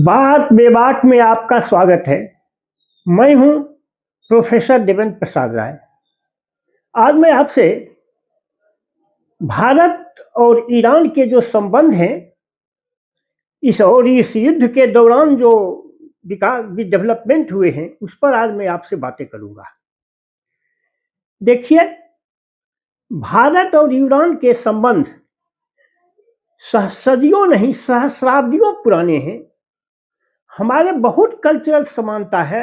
बात बेबाक में आपका स्वागत है। मैं हूं प्रोफेसर देवेंद्र प्रसाद राय। आज मैं आपसे भारत और ईरान के जो संबंध हैं इस युद्ध के दौरान जो विकास डेवलपमेंट हुए हैं उस पर आज मैं आपसे बातें करूंगा। देखिए, भारत और ईरान के संबंध सदियों नहीं सहस्राब्दियों पुराने हैं। हमारे बहुत कल्चरल समानता है।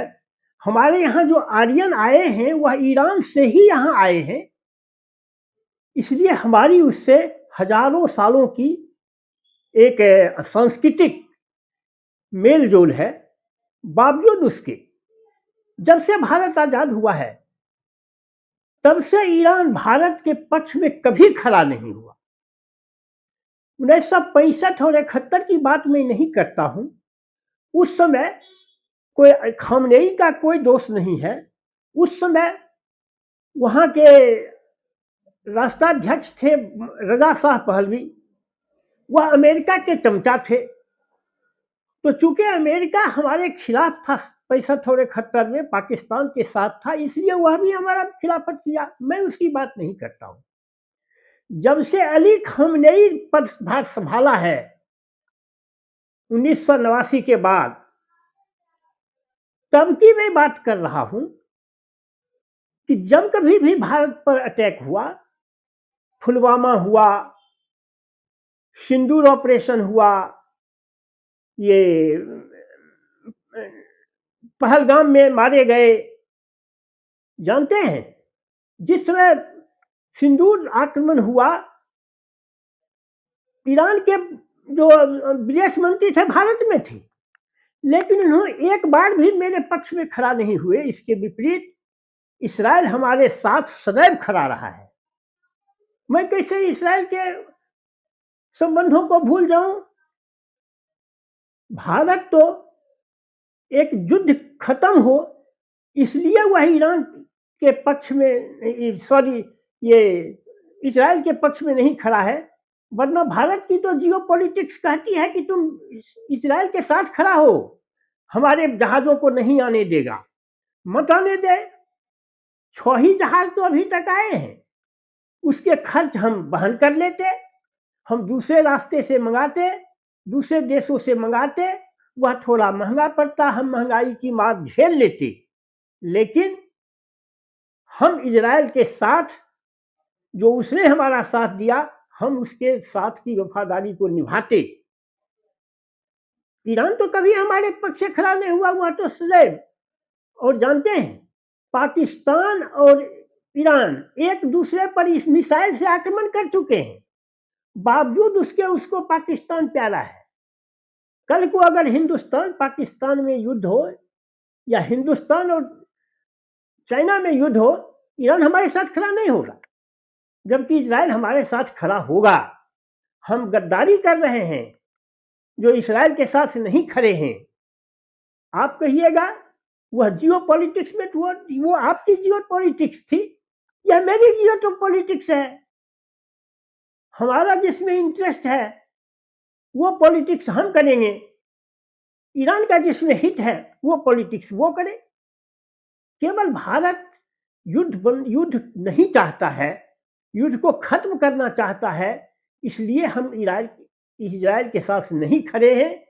हमारे यहाँ जो आर्यन आए हैं वह ईरान से ही यहाँ आए हैं, इसलिए हमारी उससे हजारों सालों की एक सांस्कृतिक मेल जोल है। बावजूद उसके जब से भारत आजाद हुआ है तब से ईरान भारत के पक्ष में कभी खड़ा नहीं हुआ। 1965 और 71 की बात मैं नहीं करता हूं। उस समय कोई खामनेई का कोई दोष नहीं है। उस समय वहां के राष्ट्राध्यक्ष थे रजा शाह पहलवी। वह अमेरिका के चमचा थे। तो चूंकि अमेरिका हमारे खिलाफ था 65 और 71 में, पाकिस्तान के साथ था, इसलिए वह भी हमारा खिलाफत किया। मैं उसकी बात नहीं करता हूं। जब से अली खामनेई पदभार संभाला है 1989 के बाद, तब की मैं बात कर रहा हूं कि जब कभी भी भारत पर अटैक हुआ, पुलवामा हुआ, सिंदूर ऑपरेशन हुआ, ये पहलगाम में मारे गए, जानते हैं जिस समय सिंदूर आक्रमण हुआ, ईरान के जो विदेश मंत्री थे भारत में थे, लेकिन उन्होंने एक बार भी मेरे पक्ष में खड़ा नहीं हुए। इसके विपरीत इस्राएल हमारे साथ सदैव खड़ा रहा है। मैं कैसे इस्राएल के संबंधों को भूल जाऊं। भारत तो एक युद्ध खत्म हो इसलिए वह ईरान के पक्ष में, सॉरी, ये इस्राएल के पक्ष में नहीं खड़ा है। वरना भारत की तो जियो पॉलिटिक्स कहती है कि तुम इस्राएल के साथ खड़ा हो, हमारे जहाजों को नहीं आने देगा, मत आने दे। 6 ही जहाज तो अभी तक आए हैं, उसके खर्च हम वहन कर लेते। हम दूसरे रास्ते से मंगाते, दूसरे देशों से मंगाते, वह थोड़ा महंगा पड़ता, हम महंगाई की मार झेल लेते। लेकिन हम इजराइल के साथ, जो उसने हमारा साथ दिया, हम उसके साथ की वफादारी को निभाते। ईरान तो कभी हमारे पक्ष से खड़ा नहीं हुआ, हुआ तो सदैव। और जानते हैं, पाकिस्तान और ईरान एक दूसरे पर इस मिसाइल से आक्रमण कर चुके हैं, बावजूद उसके उसको पाकिस्तान प्यारा है। कल को अगर हिंदुस्तान पाकिस्तान में युद्ध हो या हिंदुस्तान और चाइना में युद्ध हो, ईरान हमारे साथ खड़ा नहीं होगा, जबकि इजराइल हमारे साथ खड़ा होगा। हम गद्दारी कर रहे हैं जो इस्राएल के साथ नहीं खड़े हैं। आप कहिएगा वह जियो पॉलिटिक्स में, वो आपकी जियो पॉलिटिक्स थी या मेरी जियो पॉलिटिक्स है। हमारा जिसमें इंटरेस्ट है वो पॉलिटिक्स हम करेंगे, ईरान का जिसमें हित है वो पॉलिटिक्स वो करे। केवल भारत युद्ध नहीं चाहता है, युद्ध को खत्म करना चाहता है, इसलिए हम इजराइल के साथ नहीं खड़े हैं।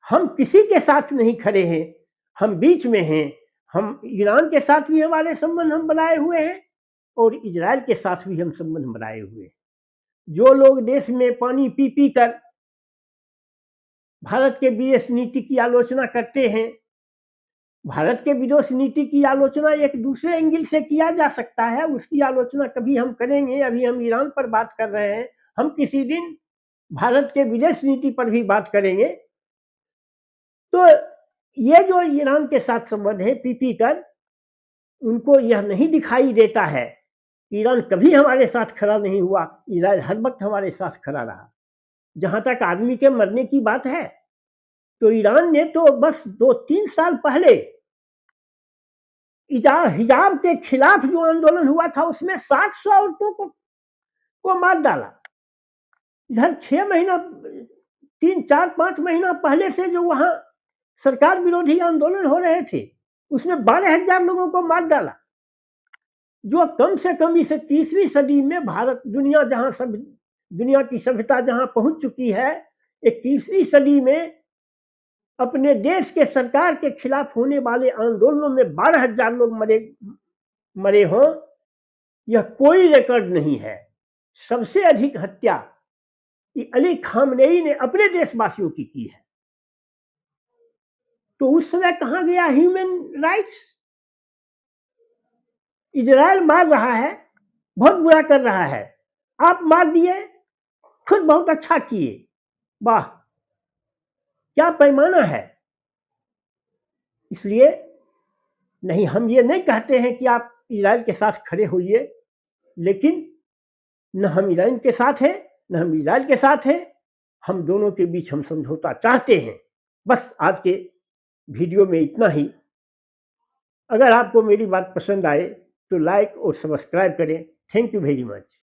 हम किसी के साथ नहीं खड़े हैं, हम बीच में हैं। हम ईरान के साथ भी हमारे संबंध हम बनाए हुए हैं और इजराइल के साथ भी हम संबंध बनाए हुए हैं। जो लोग देश में पानी पी पी कर भारत के विदेश नीति की आलोचना करते हैं, भारत के विदेश नीति की आलोचना एक दूसरे एंगल से किया जा सकता है, उसकी आलोचना कभी हम करेंगे। अभी हम ईरान पर बात कर रहे हैं, हम किसी दिन भारत के विदेश नीति पर भी बात करेंगे। तो ये जो ईरान के साथ संबंध है पी कर, उनको यह नहीं दिखाई देता है। ईरान कभी हमारे साथ खड़ा नहीं हुआ, इजराइल हर वक्त हमारे साथ खड़ा रहा। जहां तक आदमी के मरने की बात है, तो ईरान ने तो बस 2-3 साल पहले हिजाब के खिलाफ जो आंदोलन हुआ था उसमें 700 औरतों को मार डाला। इधर 6 महीना 3, 4, 5 महीना पहले से जो वहां सरकार विरोधी आंदोलन हो रहे थे, उसने 12,000 लोगों को मार डाला, जो कम से कम इस 21वीं सदी में भारत दुनिया की सभ्यता जहां पहुंच चुकी है, 21वीं सदी में अपने देश के सरकार के खिलाफ होने वाले आंदोलनों में 12,000 लोग मरे हों, यह कोई रिकॉर्ड नहीं है। सबसे अधिक हत्या अली खामनेई ने अपने देशवासियों की है। तो उस समय कहां गया ह्यूमन राइट्स? इजराइल मार रहा है, बहुत बुरा कर रहा है, आप मार दिए, खुद बहुत अच्छा किए, वाह क्या पैमाना है। इसलिए नहीं, हम ये नहीं कहते हैं कि आप इजराइल के साथ खड़े होइए, लेकिन न हम ईरान के साथ हैं न हम इजराइल के साथ हैं, हम दोनों के बीच हम समझौता चाहते हैं। बस आज के वीडियो में इतना ही। अगर आपको मेरी बात पसंद आए तो लाइक और सब्सक्राइब करें। Thank you very much.